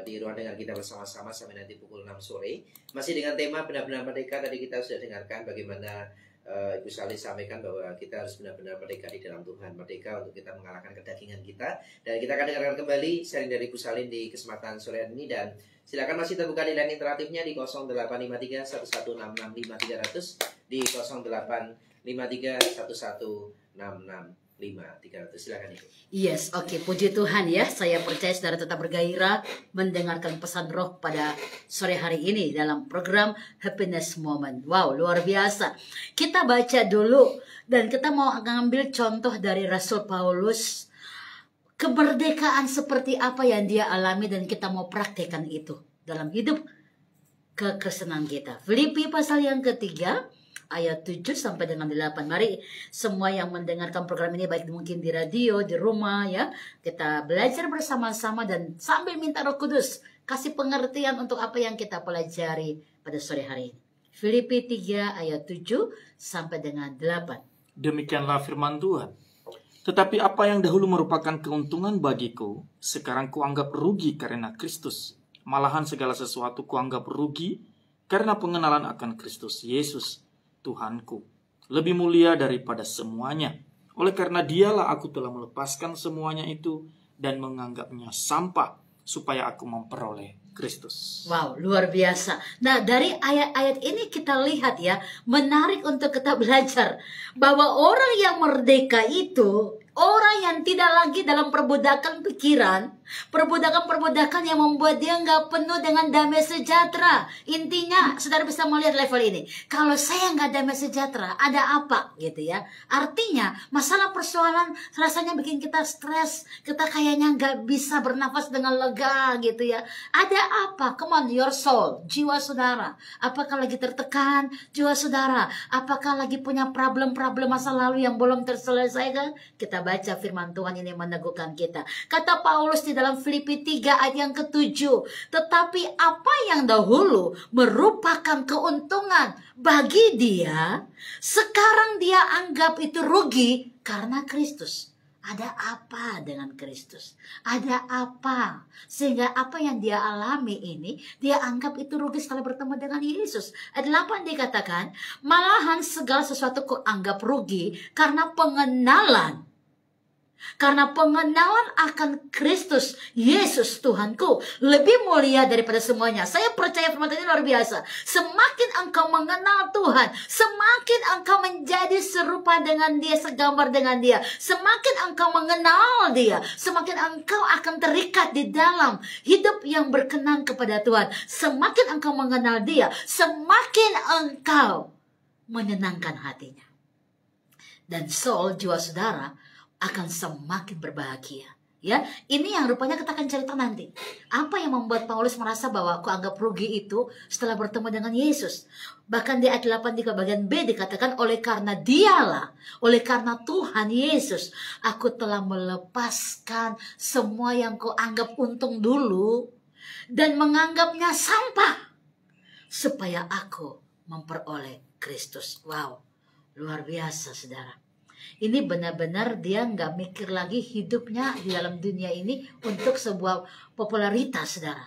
di ruang dengar kita bersama-sama sampai nanti pukul 6 sore. Masih dengan tema benar-benar merdeka. Tadi kita sudah dengarkan bagaimana Ibu Sali sampaikan bahwa kita harus benar-benar merdeka di dalam Tuhan. Merdeka untuk kita mengalahkan kedagingan kita. Dan kita akan dengarkan kembali sharing dari Ibu Salin di kesempatan sore ini. Dan silakan masih terbuka di line interaktifnya di 0853 11665 300, di 0853 11665 300. Silakan Ibu. Yes, oke. Puji Tuhan ya. Saya percaya saudara tetap bergairah mendengarkan pesan roh pada sore hari ini dalam program Happiness Moment. Wow, luar biasa. Kita baca dulu dan kita mau ngambil contoh dari Rasul Paulus. Kemerdekaan seperti apa yang dia alami dan kita mau praktekkan itu dalam hidup kekristenan kita. Filipi pasal yang ketiga, ayat 7 sampai dengan 8. Mari semua yang mendengarkan program ini, baik mungkin di radio, di rumah ya, kita belajar bersama-sama dan sambil minta Roh Kudus kasih pengertian untuk apa yang kita pelajari pada sore hari ini. Filipi 3 ayat 7 sampai dengan 8. Demikianlah firman Tuhan. Tetapi apa yang dahulu merupakan keuntungan bagiku, sekarang kuanggap rugi karena Kristus. Malahan segala sesuatu kuanggap rugi karena pengenalan akan Kristus Yesus, Tuhanku, lebih mulia daripada semuanya. Oleh karena dialah aku telah melepaskan semuanya itu dan menganggapnya sampah supaya aku memperoleh Kristus. Wow, luar biasa. Nah, dari ayat-ayat ini kita lihat ya, menarik untuk kita belajar bahwa orang yang merdeka itu orang yang tidak lagi dalam perbudakan pikiran, perbudakan-perbudakan yang membuat dia nggak penuh dengan damai sejahtera. Intinya, saudara bisa melihat level ini. Kalau saya nggak damai sejahtera, ada apa gitu ya? Artinya, masalah persoalan rasanya bikin kita stres. Kita kayaknya nggak bisa bernafas dengan lega gitu ya. Ada apa? Come on, your soul, jiwa saudara. Apakah lagi tertekan jiwa saudara? Apakah lagi punya problem-problem masa lalu yang belum terselesaikan? Kita baca firman Tuhan ini meneguhkan kita. Kata Paulus di dalam Filipi 3 ayat yang ke-7. Tetapi apa yang dahulu merupakan keuntungan bagi dia, sekarang dia anggap itu rugi karena Kristus. Ada apa dengan Kristus? Ada apa? Sehingga apa yang dia alami ini, dia anggap itu rugi setelah bertemu dengan Yesus. Ayat 8 dikatakan, malahan segala sesuatu kau anggap rugi karena pengenalan. Karena pengenalan akan Kristus Yesus Tuhanku lebih mulia daripada semuanya. Saya percaya firman ini luar biasa. Semakin engkau mengenal Tuhan, semakin engkau menjadi serupa dengan Dia, segambar dengan Dia. Semakin engkau mengenal Dia, semakin engkau akan terikat di dalam hidup yang berkenan kepada Tuhan. Semakin engkau mengenal Dia, semakin engkau menyenangkan hatinya. Dan soul, jiwa saudara, akan semakin berbahagia. Ya, ini yang rupanya kita akan cerita nanti. Apa yang membuat Paulus merasa bahwa aku anggap rugi itu setelah bertemu dengan Yesus? Bahkan di ayat 8 di bagian B dikatakan, oleh karena dialah, oleh karena Tuhan Yesus, aku telah melepaskan semua yang kau anggap untung dulu dan menganggapnya sampah supaya aku memperoleh Kristus. Wow, luar biasa saudara. Ini benar-benar dia nggak mikir lagi hidupnya di dalam dunia ini untuk sebuah popularitas, saudara.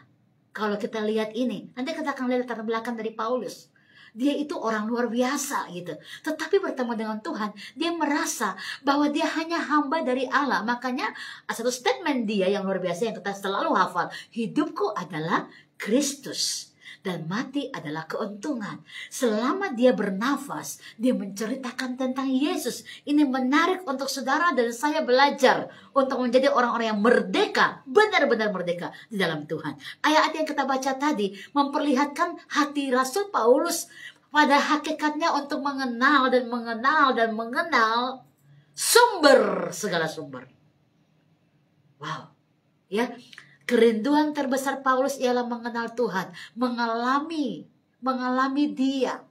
Kalau kita lihat ini, nanti kita akan lihat latar belakang dari Paulus. Dia itu orang luar biasa gitu. Tetapi bertemu dengan Tuhan, dia merasa bahwa dia hanya hamba dari Allah. Makanya satu statement dia yang luar biasa yang kita selalu hafal. Hidupku adalah Kristus dan mati adalah keuntungan. Selama dia bernafas, dia menceritakan tentang Yesus. Ini menarik untuk saudara dan saya belajar untuk menjadi orang-orang yang merdeka, benar-benar merdeka di dalam Tuhan. Ayat yang kita baca tadi memperlihatkan hati Rasul Paulus pada hakikatnya untuk mengenal dan mengenal dan mengenal sumber segala sumber. Wow, ya. Kerinduan terbesar Paulus ialah mengenal Tuhan, mengalami Dia,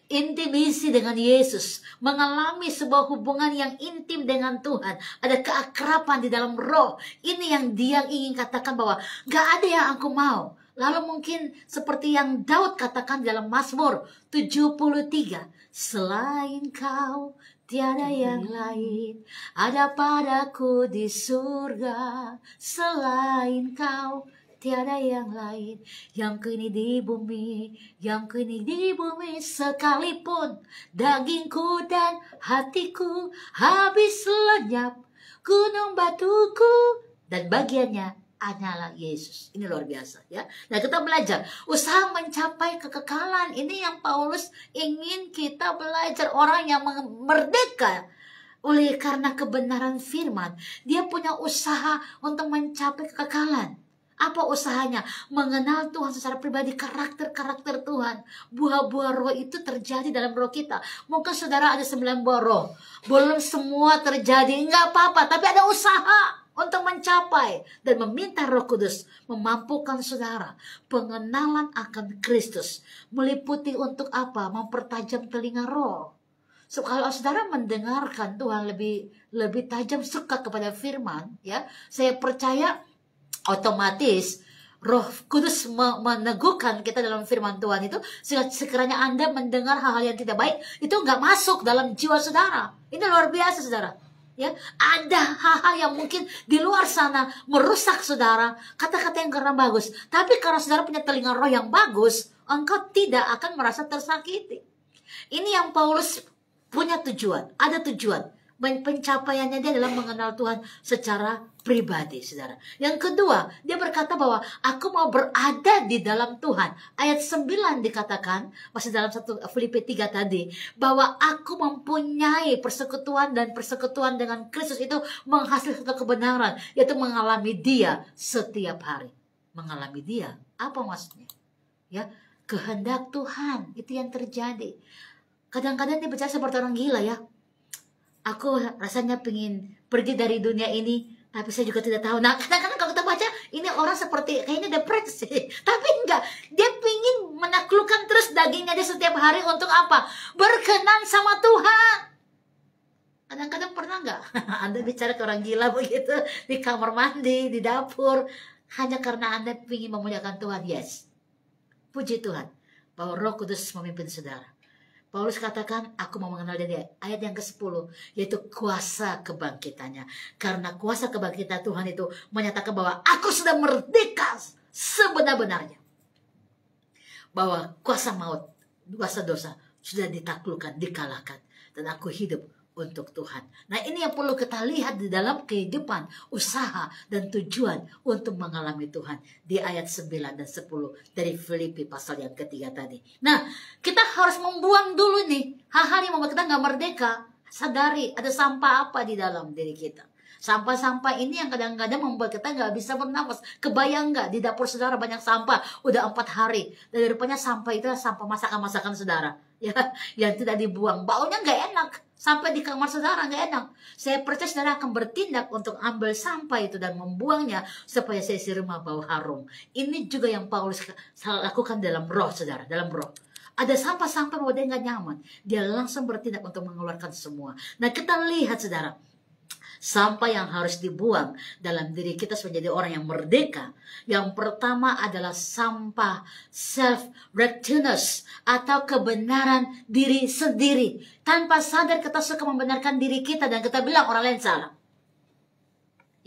intimisi dengan Yesus, mengalami sebuah hubungan yang intim dengan Tuhan, ada keakraban di dalam roh. Ini yang dia ingin katakan bahwa gak ada yang aku mau. Lalu mungkin seperti yang Daud katakan dalam Mazmur 73, selain kau tiada yang lain, ada padaku di surga. Selain kau tiada yang lain yang kini di bumi, yang kini di bumi, sekalipun dagingku dan hatiku habis lenyap, gunung batuku dan bagiannya hanyalah Yesus. Ini luar biasa ya. Nah, kita belajar usaha mencapai kekekalan. Ini yang Paulus ingin kita belajar. Orang yang merdeka oleh karena kebenaran firman, dia punya usaha untuk mencapai kekekalan. Apa usahanya? Mengenal Tuhan secara pribadi, karakter-karakter Tuhan. Buah-buah roh itu terjadi dalam roh kita. Mungkin saudara ada 9 buah roh. Belum semua terjadi, enggak apa-apa. Tapi ada usaha untuk mencapai dan meminta Roh Kudus memampukan saudara pengenalan akan Kristus. Meliputi untuk apa? Mempertajam telinga roh. So, kalau saudara mendengarkan Tuhan lebih tajam, suka kepada firman, ya, saya percaya otomatis Roh Kudus meneguhkan kita dalam firman Tuhan itu. Sekiranya Anda mendengar hal-hal yang tidak baik, itu nggak masuk dalam jiwa saudara. Ini luar biasa, saudara. Ya, ada hal-hal yang mungkin di luar sana merusak saudara, kata-kata yang kurang bagus. Tapi karena saudara punya telinga roh yang bagus, engkau tidak akan merasa tersakiti. Ini yang Paulus punya tujuan, ada tujuan. Pencapaiannya dia adalah mengenal Tuhan secara pribadi, saudara. Yang kedua, dia berkata bahwa aku mau berada di dalam Tuhan. Ayat 9 dikatakan, masih dalam 1 Filipi 3 tadi, bahwa aku mempunyai persekutuan dan persekutuan dengan Kristus itu menghasilkan satu kebenaran, yaitu mengalami Dia setiap hari. Mengalami Dia, apa maksudnya? Ya, kehendak Tuhan, itu yang terjadi. Kadang-kadang dia bicara seperti orang gila ya. Aku rasanya pengen pergi dari dunia ini, tapi saya juga tidak tahu. Nah, kadang-kadang kalau kita baca, ini orang seperti kayaknya depresi. Tapi enggak, dia pengen menaklukkan terus dagingnya dia setiap hari untuk apa? Berkenan sama Tuhan. Kadang-kadang pernah enggak Anda bicara ke orang gila begitu di kamar mandi, di dapur, hanya karena Anda pengen memuliakan Tuhan? Yes. Puji Tuhan bahwa Roh Kudus memimpin saudara. Paulus katakan, aku mau mengenal dia. Ayat yang ke-10, yaitu kuasa kebangkitannya. Karena kuasa kebangkitan Tuhan itu menyatakan bahwa aku sudah merdeka sebenar-benarnya. Bahwa kuasa maut, kuasa dosa sudah ditaklukkan, dikalahkan. Dan aku hidup untuk Tuhan. Nah, ini yang perlu kita lihat di dalam kehidupan, usaha, dan tujuan untuk mengalami Tuhan. Di ayat 9 dan 10 dari Filipi pasal yang ketiga tadi. Nah, kita harus membuang dulu nih hal-hal yang membuat kita nggak merdeka. Sadari ada sampah apa di dalam diri kita. Sampah-sampah ini yang kadang-kadang membuat kita nggak bisa bernafas. Kebayang nggak di dapur saudara banyak sampah, udah 4 hari. Dan rupanya sampah itu sampah masakan-masakan saudara. Ya, yang tidak dibuang. Baunya nggak enak. Sampai di kamar saudara nggak enak. Saya percaya saudara akan bertindak untuk ambil sampah itu dan membuangnya supaya sesi rumah bau harum. Ini juga yang Paulus lakukan dalam roh saudara, dalam roh. Ada sampah-sampah bahwa dia nggak nyaman. Dia langsung bertindak untuk mengeluarkan semua. Nah, kita lihat saudara. Sampah yang harus dibuang dalam diri kita menjadi orang yang merdeka. Yang pertama adalah sampah self-righteousness atau kebenaran diri sendiri. Tanpa sadar kita suka membenarkan diri kita dan kita bilang orang lain salah.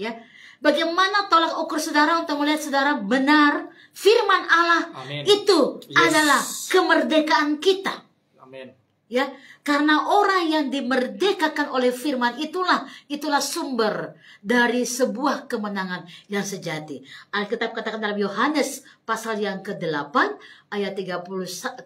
Ya, bagaimana tolak ukur saudara untuk melihat saudara benar? Firman Allah. Amen. Itu adalah kemerdekaan kita. Amin. Ya, karena orang yang dimerdekakan oleh firman itulah sumber dari sebuah kemenangan yang sejati. Alkitab katakan dalam Yohanes pasal yang ke-8 ayat 36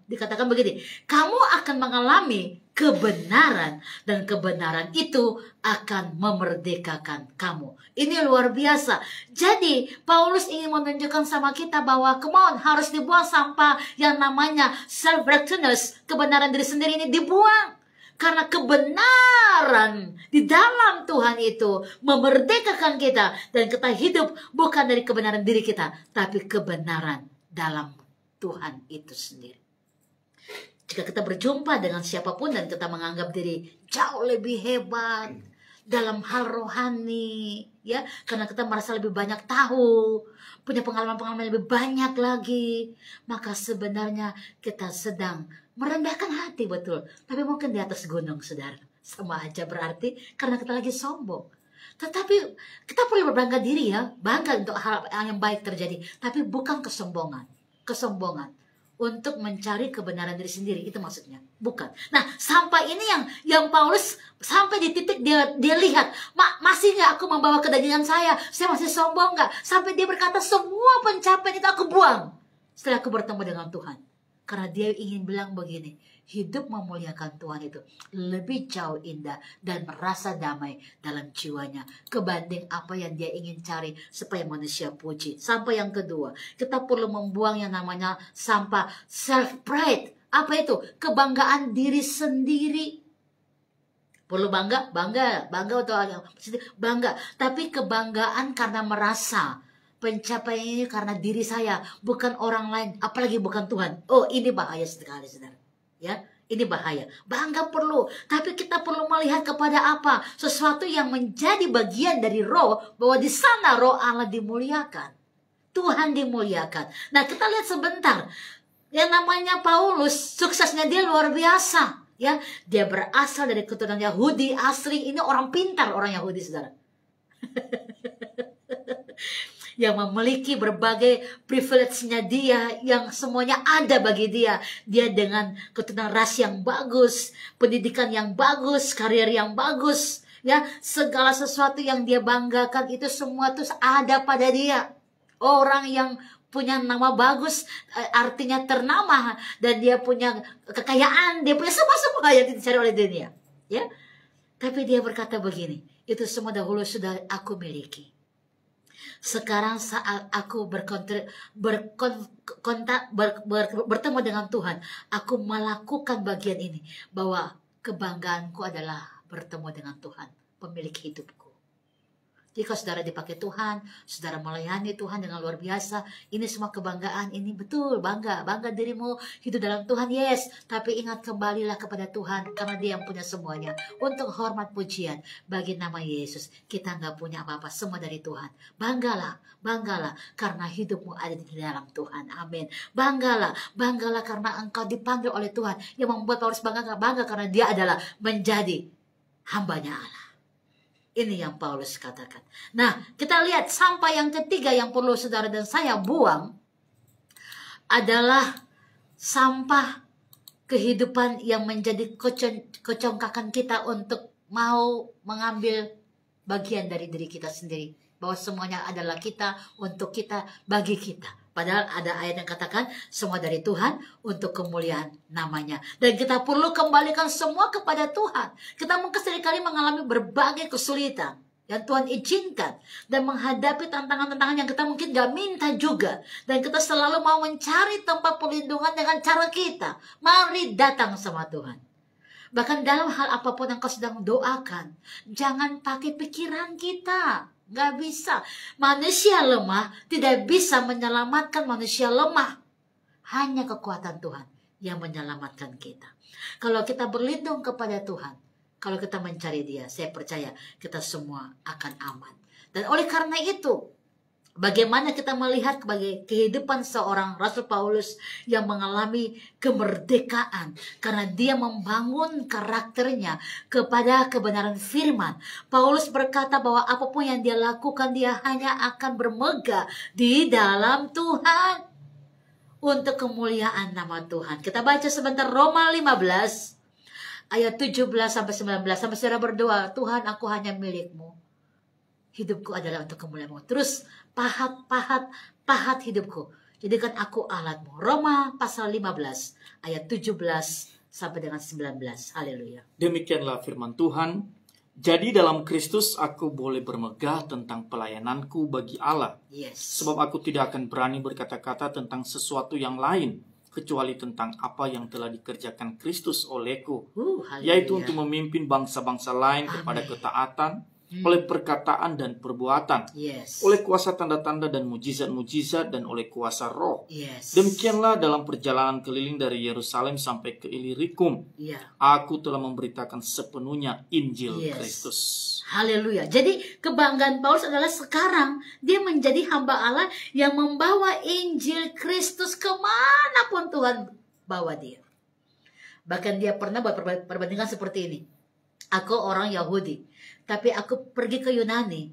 dikatakan begini, kamu akan mengalami kebenaran dan kebenaran itu akan memerdekakan kamu. Ini luar biasa. Jadi Paulus ingin menunjukkan sama kita bahwa harus dibuang sampah yang namanya self-righteousness, kebenaran diri sendiri ini dibuang. Karena kebenaran di dalam Tuhan itu memerdekakan kita dan kita hidup bukan dari kebenaran diri kita, tapi kebenaran dalam Tuhan itu sendiri. Jika kita berjumpa dengan siapapun dan kita menganggap diri jauh lebih hebat dalam hal rohani, ya, karena kita merasa lebih banyak tahu, punya pengalaman-pengalaman lebih banyak lagi, maka sebenarnya kita sedang merendahkan hati, betul. Tapi mungkin di atas gunung, saudara. Sama aja berarti karena kita lagi sombong. Tetapi kita perlu berbangga diri ya, bangga untuk hal yang baik terjadi, tapi bukan kesombongan. Kesombongan untuk mencari kebenaran diri sendiri, itu maksudnya, bukan. Nah, sampai ini yang Paulus sampai di titik dia lihat, masih nggak aku membawa kedagingan saya masih sombong nggak? Sampai dia berkata semua pencapaian itu aku buang setelah aku bertemu dengan Tuhan. Karena dia ingin bilang begini, hidup memuliakan Tuhan itu lebih jauh indah dan merasa damai dalam jiwanya kebanding apa yang dia ingin cari supaya manusia puji. Sampai yang kedua, kita perlu membuang yang namanya sampah self pride. Apa itu? Kebanggaan diri sendiri. Perlu bangga untuk orang bangga, tapi kebanggaan karena merasa pencapaian ini karena diri saya, bukan orang lain, apalagi bukan Tuhan. Oh, ini bahaya sekali, saudara. Ya, ini bahaya. Bangga perlu, tapi kita perlu melihat kepada apa? Sesuatu yang menjadi bagian dari roh, bahwa di sana roh Allah dimuliakan. Tuhan dimuliakan. Nah, kita lihat sebentar. Yang namanya Paulus, suksesnya dia luar biasa. Ya, dia berasal dari keturunan Yahudi asli. Ini orang pintar, orang Yahudi, saudara. Yang memiliki berbagai privilege-nya dia, yang semuanya ada bagi dia. Dia dengan keturunan ras yang bagus, pendidikan yang bagus, karir yang bagus, ya, segala sesuatu yang dia banggakan itu semua tuh ada pada dia. Orang yang punya nama bagus, artinya ternama, dan dia punya kekayaan, dia punya semua yang dicari oleh dunia, ya. Tapi dia berkata begini, itu semua dahulu sudah aku miliki. Sekarang saat aku bertemu dengan Tuhan, aku melakukan bagian ini, bahwa kebanggaanku adalah bertemu dengan Tuhan, pemilik hidupku. Jika saudara dipakai Tuhan, saudara melayani Tuhan dengan luar biasa, ini semua kebanggaan, ini betul, bangga dirimu hidup dalam Tuhan, yes. Tapi ingat, kembalilah kepada Tuhan, karena Dia yang punya semuanya. Untuk hormat pujian bagi nama Yesus, kita nggak punya apa-apa, semua dari Tuhan. Banggalah, karena hidupmu ada di dalam Tuhan, amin. Banggalah karena engkau dipanggil oleh Tuhan. Yang membuat Paulus bangga karena dia adalah menjadi hambanya Allah. Ini yang Paulus katakan. Nah, kita lihat sampai yang ketiga yang perlu saudara dan saya buang adalah sampah kehidupan yang menjadi kecongkakan kita untuk mau mengambil bagian dari diri kita sendiri. Bahwa semuanya adalah kita, untuk kita, bagi kita. Padahal ada ayat yang katakan semua dari Tuhan untuk kemuliaan namanya. Dan kita perlu kembalikan semua kepada Tuhan. Kita mungkin seringkali mengalami berbagai kesulitan yang Tuhan izinkan. Dan menghadapi tantangan-tantangan yang kita mungkin gak minta juga. Dan kita selalu mau mencari tempat perlindungan dengan cara kita. Mari datang sama Tuhan. Bahkan dalam hal apapun yang kau sedang doakan, jangan pakai pikiran kita. Gak bisa. Manusia lemah tidak bisa menyelamatkan manusia lemah. Hanya kekuatan Tuhan yang menyelamatkan kita. Kalau kita berlindung kepada Tuhan, kalau kita mencari Dia, saya percaya kita semua akan aman. Dan oleh karena itu, bagaimana kita melihat sebagai kehidupan seorang Rasul Paulus yang mengalami kemerdekaan karena dia membangun karakternya kepada kebenaran firman. Paulus berkata bahwa apapun yang dia lakukan, dia hanya akan bermegah di dalam Tuhan untuk kemuliaan nama Tuhan. Kita baca sebentar Roma 15 ayat 17 sampai 19. Sampai saudara berdoa, Tuhan, aku hanya milik-Mu. Hidupku adalah untuk kemuliaan-Mu. Terus pahat hidupku. Jadikan aku alat-Mu. Roma pasal 15 ayat 17 sampai dengan 19. Haleluya. Demikianlah firman Tuhan. Jadi dalam Kristus aku boleh bermegah tentang pelayananku bagi Allah. Yes. Sebab aku tidak akan berani berkata-kata tentang sesuatu yang lain, kecuali tentang apa yang telah dikerjakan Kristus olehku. Yaitu untuk memimpin bangsa-bangsa lain kepada ketaatan, oleh perkataan dan perbuatan, oleh kuasa tanda-tanda dan mujizat-mujizat, dan oleh kuasa roh. Demikianlah dalam perjalanan keliling dari Yerusalem sampai ke Ilirikum, aku telah memberitakan sepenuhnya Injil Kristus. Haleluya. Jadi kebanggaan Paulus adalah sekarang dia menjadi hamba Allah yang membawa Injil Kristus kemanapun Tuhan bawa dia. Bahkan dia pernah buat perbandingan seperti ini. Aku orang Yahudi, tapi aku pergi ke Yunani,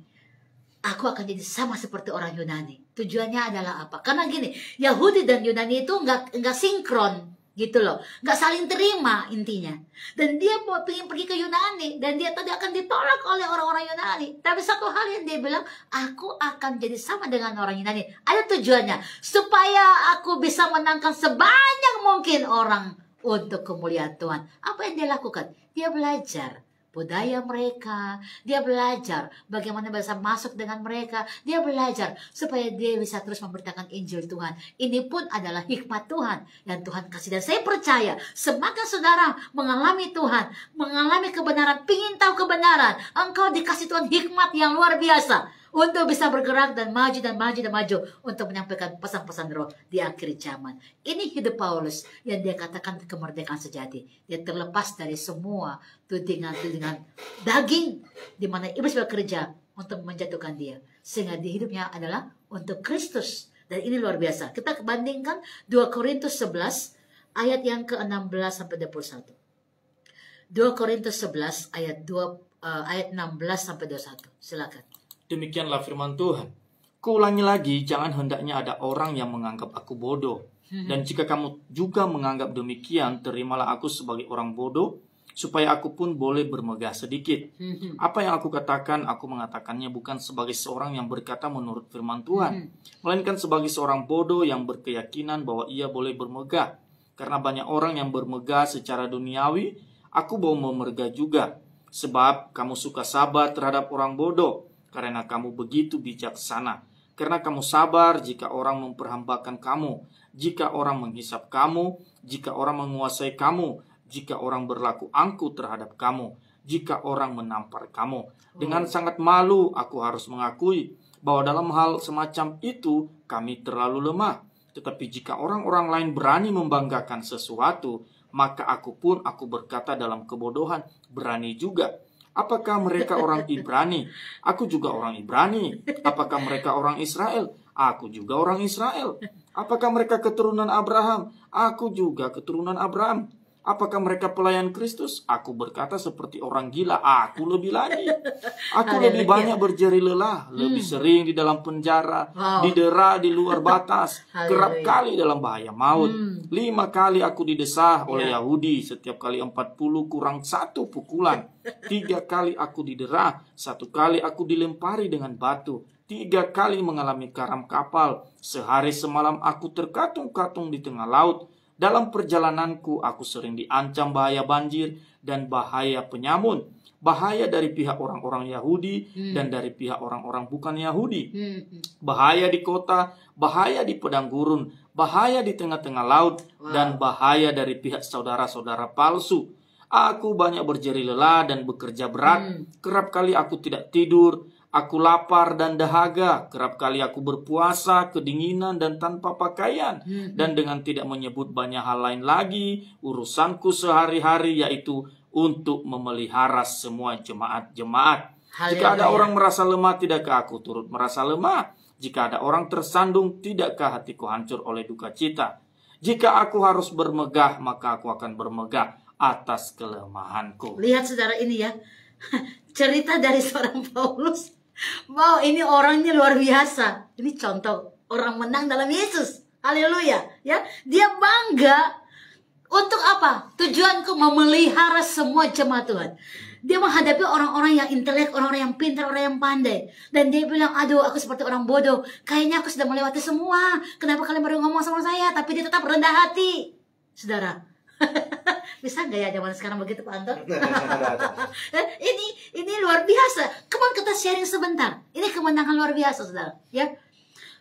aku akan jadi sama seperti orang Yunani. Tujuannya adalah apa? Karena gini, Yahudi dan Yunani itu nggak sinkron gitu loh, nggak saling terima intinya. Dan dia ingin pergi ke Yunani, dan dia tadi akan ditolak oleh orang-orang Yunani. Tapi satu hal yang dia bilang, aku akan jadi sama dengan orang Yunani. Ada tujuannya, supaya aku bisa menangkan sebanyak mungkin orang untuk kemuliaan Tuhan. Apa yang dia lakukan? Dia belajar budaya mereka, dia belajar bagaimana bisa masuk dengan mereka, dia belajar supaya dia bisa terus memberitakan Injil Tuhan. Ini pun adalah hikmat Tuhan yang Tuhan kasih. Dan saya percaya semakin saudara mengalami Tuhan, mengalami kebenaran, ingin tahu kebenaran, engkau dikasih Tuhan hikmat yang luar biasa untuk bisa bergerak dan maju dan maju dan maju untuk menyampaikan pesan-pesan roh di akhir zaman. Ini hidup Paulus yang dia katakan kemerdekaan sejati. Dia terlepas dari semua tudingan-tudingan daging di mana iblis bekerja untuk menjatuhkan dia. Sehingga di hidupnya adalah untuk Kristus. Dan ini luar biasa. Kita bandingkan 2 Korintus 11 ayat yang ke-16 sampai 21. 2 Korintus 11 ayat 16 sampai 21. Silakan. Demikianlah firman Tuhan. Kuulangi lagi, jangan hendaknya ada orang yang menganggap aku bodoh. Dan jika kamu juga menganggap demikian, terimalah aku sebagai orang bodoh, supaya aku pun boleh bermegah sedikit. Apa yang aku katakan, aku mengatakannya bukan sebagai seorang yang berkata menurut firman Tuhan, melainkan sebagai seorang bodoh yang berkeyakinan bahwa ia boleh bermegah. Karena banyak orang yang bermegah secara duniawi, aku mau bermegah juga. Sebab kamu suka sabar terhadap orang bodoh, karena kamu begitu bijaksana. Karena kamu sabar jika orang memperhambakan kamu, jika orang menghisap kamu, jika orang menguasai kamu, jika orang berlaku angkuh terhadap kamu, jika orang menampar kamu. Dengan sangat malu aku harus mengakui bahwa dalam hal semacam itu kami terlalu lemah. Tetapi jika orang-orang lain berani membanggakan sesuatu, maka aku berkata dalam kebodohan, berani juga. Apakah mereka orang Ibrani? Aku juga orang Ibrani. Apakah mereka orang Israel? Aku juga orang Israel. Apakah mereka keturunan Abraham? Aku juga keturunan Abraham. Apakah mereka pelayan Kristus? Aku berkata seperti orang gila. Aku lebih lagi. Aku lebih banyak berjeri lelah, lebih sering di dalam penjara, didera di luar batas, kerap kali dalam bahaya maut. 5 kali aku didesah oleh Yahudi, setiap kali 40 kurang 1 pukulan. 3 kali aku didera, 1 kali aku dilempari dengan batu. 3 kali mengalami karam kapal. Sehari semalam aku terkatung-katung di tengah laut. Dalam perjalananku aku sering diancam bahaya banjir dan bahaya penyamun. Bahaya dari pihak orang-orang Yahudi dan dari pihak orang-orang bukan Yahudi. Bahaya di kota, bahaya di padang gurun, bahaya di tengah-tengah laut, dan bahaya dari pihak saudara-saudara palsu. Aku banyak berjeri lelah dan bekerja berat. Kerap kali aku tidak tidur. Aku lapar dan dahaga, kerap kali aku berpuasa, kedinginan dan tanpa pakaian. Dan dengan tidak menyebut banyak hal lain lagi, urusanku sehari-hari yaitu untuk memelihara semua jemaat-jemaat. Jika ada orang merasa lemah, tidakkah aku turut merasa lemah? Jika ada orang tersandung, tidakkah hatiku hancur oleh duka cita? Jika aku harus bermegah, maka aku akan bermegah atas kelemahanku. Lihat saudara ini ya, cerita dari seorang Paulus. Wow, ini orangnya luar biasa. Ini contoh orang menang dalam Yesus. Haleluya, ya. Dia bangga untuk apa? Tujuanku memelihara semua jemaat Tuhan. Dia menghadapi orang-orang yang intelek, orang-orang yang pintar, orang yang pandai. Dan dia bilang, aduh aku seperti orang bodoh. Kayaknya aku sudah melewati semua. Kenapa kalian baru ngomong sama saya? Tapi dia tetap rendah hati. Saudara, bisa nggak ya zaman sekarang begitu Pak Anton? Ini luar biasa. Kemarin kita sharing sebentar. Ini kemenangan luar biasa, saudara. Ya,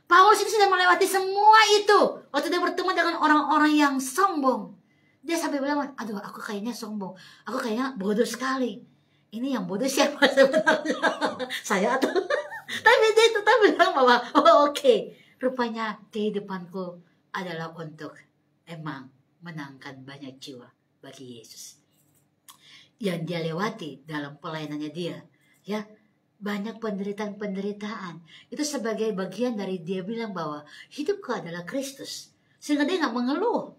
Paulus ini sudah melewati semua itu. Waktu dia bertemu dengan orang-orang yang sombong, dia sampai bilang, aduh aku kayaknya sombong. Aku kayaknya bodoh sekali. Ini yang bodoh siapa sebenarnya? Saya atau? Tapi dia tetap bilang bahwa, oke. Rupanya kehidupanku adalah untuk emang menangkan banyak jiwa bagi Yesus yang dia lewati dalam pelayanannya dia. Ya, banyak penderitaan itu sebagai bagian dari dia bilang bahwa hidupku adalah Kristus, sehingga dia nggak mengeluh.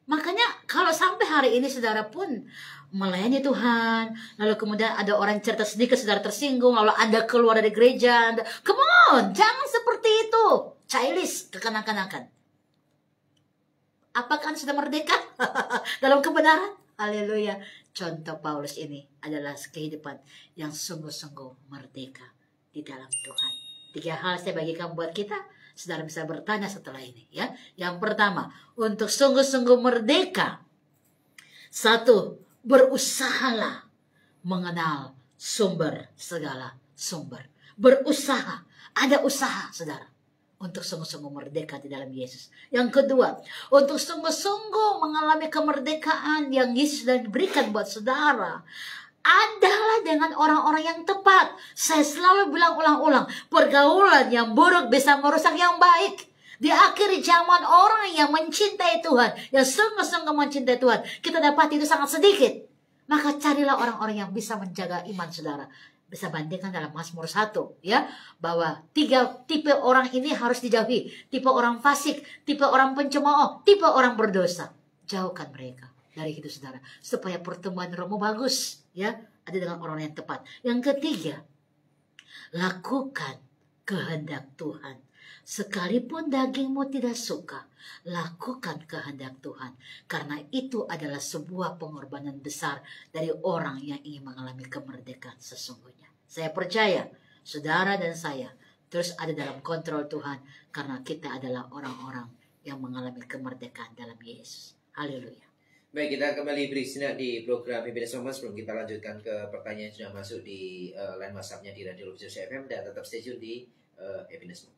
Makanya kalau sampai hari ini saudara pun melayani Tuhan, lalu kemudian ada orang cerita sedikit, saudara tersinggung, lalu Anda keluar dari gereja, Anda, come on, jangan seperti itu, childish, kekanak-kanakan. Apakah Anda sudah merdeka dalam kebenaran? Haleluya. Contoh Paulus ini adalah kehidupan yang sungguh-sungguh merdeka di dalam Tuhan. 3 hal saya bagikan buat kita, saudara bisa bertanya setelah ini ya. Yang pertama, untuk sungguh-sungguh merdeka, 1, berusahalah mengenal sumber segala sumber. Berusaha, ada usaha saudara, untuk sungguh-sungguh merdeka di dalam Yesus. Yang kedua, untuk sungguh-sungguh mengalami kemerdekaan yang Yesus sudah berikan buat saudara, adalah dengan orang-orang yang tepat. Saya selalu bilang ulang-ulang, pergaulan yang buruk bisa merusak yang baik. Di akhir zaman, orang yang mencintai Tuhan, yang sungguh-sungguh mencintai Tuhan, kita dapat itu sangat sedikit. Maka carilah orang-orang yang bisa menjaga iman saudara. Bisa bandingkan dalam Mazmur 1 ya, bahwa 3 tipe orang ini harus dijauhi. Tipe orang fasik, tipe orang pencemooh, tipe orang berdosa. Jauhkan mereka dari hidup saudara, supaya pertumbuhan rohmu bagus ya, ada dengan orang yang tepat. Yang ketiga, lakukan kehendak Tuhan. Sekalipun dagingmu tidak suka, lakukan kehendak Tuhan. Karena itu adalah sebuah pengorbanan besar dari orang yang ingin mengalami kemerdekaan sesungguhnya. Saya percaya saudara dan saya terus ada dalam kontrol Tuhan, karena kita adalah orang-orang yang mengalami kemerdekaan dalam Yesus. Haleluya. Baik, kita kembali berisinak di program Happiness Moment. Sebelum kita lanjutkan ke pertanyaan yang sudah masuk di line WhatsApp-nya di Radio Lubis FM, dan tetap stay tune di Happiness Moment.